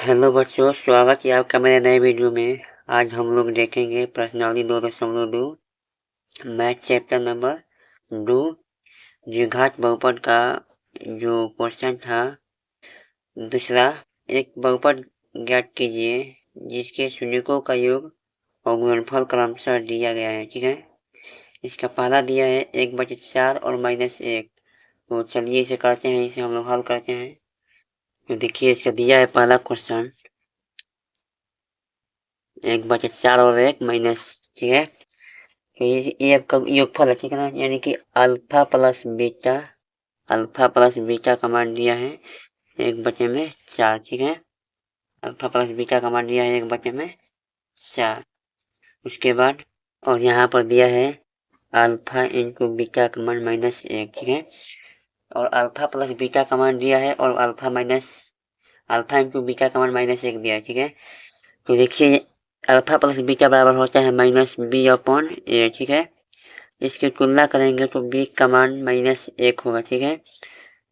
Hello बच्चों, स्वागत है आपका मेरे नए वीडियो में। आज हम लोग देखेंगे प्रश्नावली 2.2 मैथ चैप्टर नंबर 2 द्विघात बहुपद का जो क्वेश्चन था। दूसरा, एक बहुपद ज्ञात कीजिए जिसके शून्यकों का योग और गुणनफल क्रमशः दिया गया है। ठीक है, इसका पहला दिया है 1/4 और -1। तो चलिए इसे करते हैं, इसे हम लोग हल करते हैं। तो देखिए, इसका दिया है पहला क्वेश्चन 1/4 और 1 माइनस। ठीक है, तो ये आपका योगफल है। ठीक है ना, यानी कि अल्फा प्लस बीटा का मान दिया है 1/4। ठीक है, अल्फा प्लस बीटा का मान दिया है 1/4। उसके बाद और यहाँ पर दिया है अल्फा इंटू बीटा का मान -1। ठीक है, और अल्फा प्लस बीटा का मान दिया है और अल्फा इंटू बीटा का मान -1 दिया है। ठीक है, तो देखिए अल्फा प्लस बीटा बराबर होता है -b/a। ठीक है, इसकी तुलना करेंगे तो b का मान -1 होगा। ठीक है,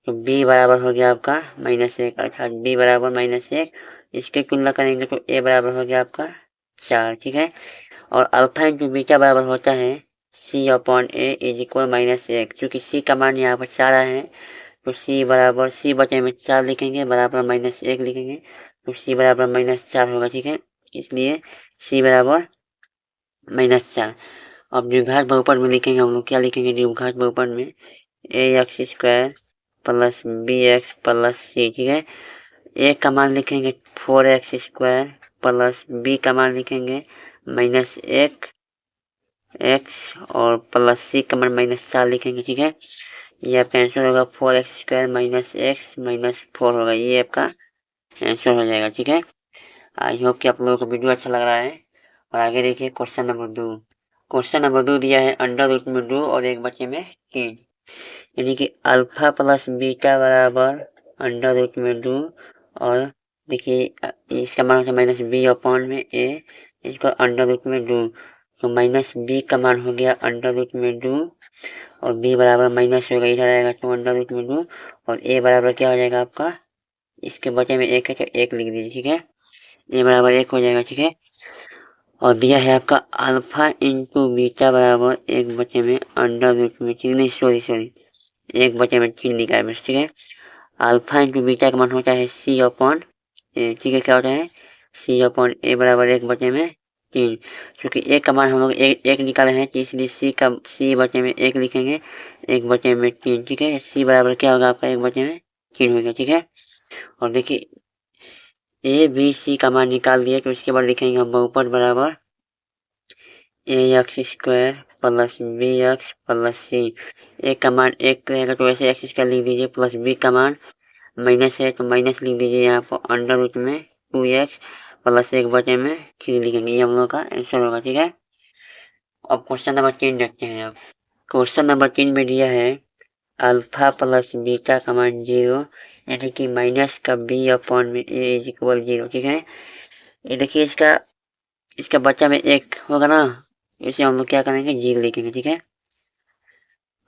तो b बराबर हो गया आपका -1, अर्थात b बराबर -1। इसकी तुलना करेंगे तो a बराबर हो गया आपका 4। ठीक है, और अल्फा इंटू बीटा बराबर होता है c/a इज इक्वल -1। चूँकि c का मान यहाँ पर 4 है तो c बटे में 4 लिखेंगे, बराबर -1 लिखेंगे, तो c बराबर -4 होगा। ठीक है, इसलिए c बराबर -4। अब द्विघात बहुपद में लिखेंगे हम लोग, क्या लिखेंगे द्विघात बहुपद में ax² plus bx plus c। ठीक है, a का मान लिखेंगे 4x² प्लस b का मान लिखेंगे -1x और प्लस c का मान -4 लिखेंगे। ठीक है, ये आपका आंसर होगा 4x² -x 4 होगा, ये आपका आंसर हो जाएगा। ठीक है, आई होप कि आप लोगों को वीडियो अच्छा लग रहा है। और आगे देखिए क्वेश्चन नंबर 2। क्वेश्चन नंबर 2 दिया है √2 और 1/3, यानी कि अल्फा प्लस बीटा बराबर √2। और देखिए इसका मान होता है -b/a, इसको √2। तो -b का मान हो गया √2 और b बराबर माइनस होगा, इधर आएगा तो √2 और a बराबर क्या हो जाएगा आपका, इसके बटे में 1 है तो 1 लिख दीजिए। ठीक है, a बराबर 1 हो जाएगा। ठीक है, और दिया है आपका अल्फा इंटू बीटा बराबर 1/√में। ठीक नहीं, सॉरी 1/3 लिखा है बस। ठीक है, अल्फा इंटू बीटा का मान होता है c/a। ठीक है, क्या होता है c/a बराबर 1/3। क्योंकि a का मान हम लोग एक निकाले हैं तो इसलिए c/1 लिखेंगे 1/3। ठीक है, c बराबर क्या होगा आपका 1/3 हो गया। ठीक है, और देखिए a b c का मान निकाल दिए तो इसके बाद लिखेंगे हम बहुपद बराबर ax² plus bx plus c। a का मान 1 रहेगा तो वैसे x² लिख दीजिए, प्लस b का मान माइनस है तो माइनस लिख दीजिए यहाँ पर √2x प्लस 1/3 लिखेंगे, ये हम लोग का आंसर होगा। ठीक है, अब क्वेश्चन नंबर 3 देखते हैं। अब क्वेश्चन नंबर 3 में दिया है अल्फा प्लस बीटा का मान 0, यानी कि माइनस का b/a इज इक्वल 0। ठीक है, ये देखिए इसका बच्चा में 1 होगा ना, इसे हम लोग क्या करेंगे 0 लिखेंगे। ठीक है,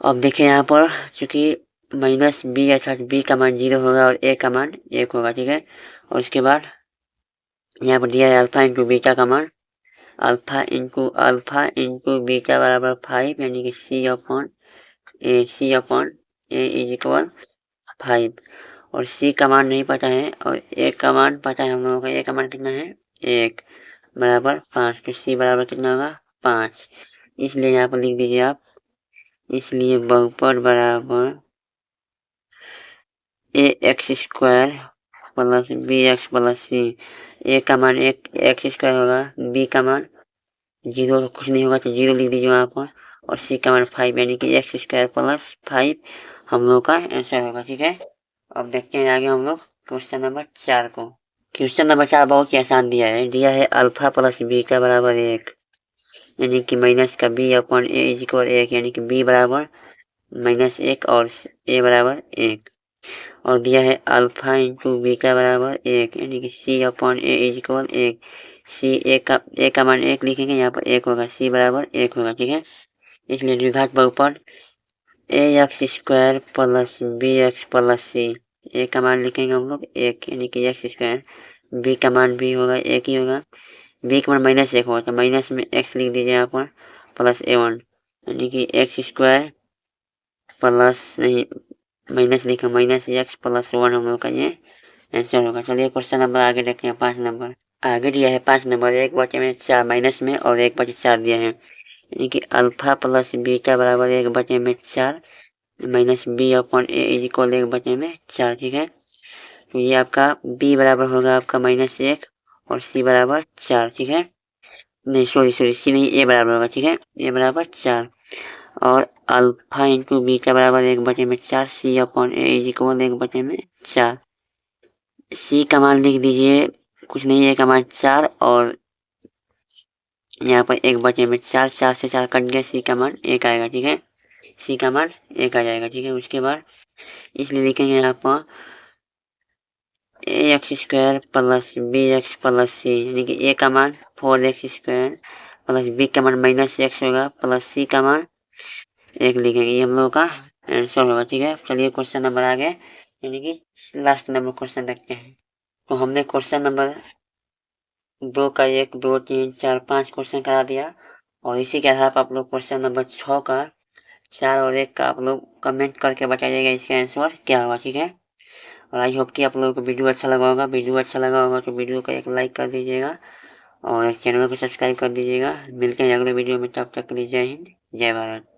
अब देखिए यहाँ पर चूंकि -b अर्थात b का मान 0 होगा और a का मान 1 होगा। ठीक है, और उसके बाद यहाँ पर दिया है अल्फा इंटू बीटा का मान, अल्फा इंटू बीटा बराबर 5, यानी कि c/a इज इक्वल 5। और c का मान नहीं पता है और a का मान पता है हम लोगों का, a का मान कितना है 1 बराबर 5, तो c बराबर कितना होगा 5। इसलिए यहाँ पर लिख दीजिए आप, इसलिए बहुपद बराबर ax² plus bx plus c। a का मान x² होगा, b का मान 0 कुछ नहीं होगा तो 0 लिख दीजिए वहाँ पर, और c का मान 5, यानी कि x² प्लस 5 हम लोग का आंसर होगा। ठीक है, अब देखते हैं आगे हम लोग क्वेश्चन नंबर 4 को। क्वेश्चन नंबर 4 बहुत ही आसान दिया है अल्फा प्लस बीटा बराबर 1, यानी कि माइनस का b/a इज इक्वल 1, यानी कि b बराबर -1 और a बराबर 1। और दिया है अल्फा इंटू बीटा बराबर 1, यानी कि c/a इज इक्वल 1। a का मान 1 लिखेंगे, यहाँ पर 1 होगा, c बराबर 1 होगा। ठीक है, इसलिए द्विघात बहुपद ax² plus bx plus c। a का मान लिखेंगे हम लोग 1, यानी कि x² बी का मान भी होगा एक ही होगा। बी का मान -1 होगा तो माइनस में x लिख दीजिए यहाँ पर प्लस a1 यानी कि एक्स स्क्वायर प्लस नहीं माइनस लिखा -x प्लस 1 हम लोग का ये आंसर होगा। चलिए क्वेश्चन नंबर आगे देखते हैं 5 नंबर। आगे दिया है 5 नंबर 1/4 माइनस में और 1/4 दिया है यानी कि अल्फा प्लस बीटा बराबर 1/4 minus B upon A is equal 1/4। ठीक है, तो ये आपका b बराबर होगा आपका -1 और c बराबर 4। ठीक है, नहीं सॉरी c नहीं a बराबर होगा। ठीक है, a बराबर 4 और अल्फा इंटू बीटा बराबर 1/4 c upon A is equal 1/4। c का मान लिख दीजिए कुछ नहीं a का मान 4 और यहाँ पर 1/4 4 से 4 कट गया c का मान 1 आएगा। ठीक है, c का मान 1 आ जाएगा। ठीक है, उसके बाद इसलिए लिखेंगे यहाँ पर ax² plus bx plus c यानी कि a का मान 4x² प्लस b का मान -x होगा प्लस c का मान 1 लिखेंगे। ये हम लोगों का आंसर होगा। ठीक है, चलिए क्वेश्चन नंबर आगे यानी कि लास्ट नंबर क्वेश्चन देखते हैं। तो हमने क्वेश्चन नंबर 2 का 1 2 3 4 5 क्वेश्चन करा दिया और इसी के आधार पर आप लोग क्वेश्चन नंबर 6 का 4 और 1 का आप लोग कमेंट करके बताइएगा इसका आंसर क्या होगा। ठीक है, और आई होप कि आप लोगों को वीडियो अच्छा लगा होगा। वीडियो अच्छा लगा होगा तो वीडियो को एक लाइक कर दीजिएगा और चैनल को सब्सक्राइब कर दीजिएगा। मिलते हैं अगले वीडियो में, तब तक के लिए जय हिंद जय भारत।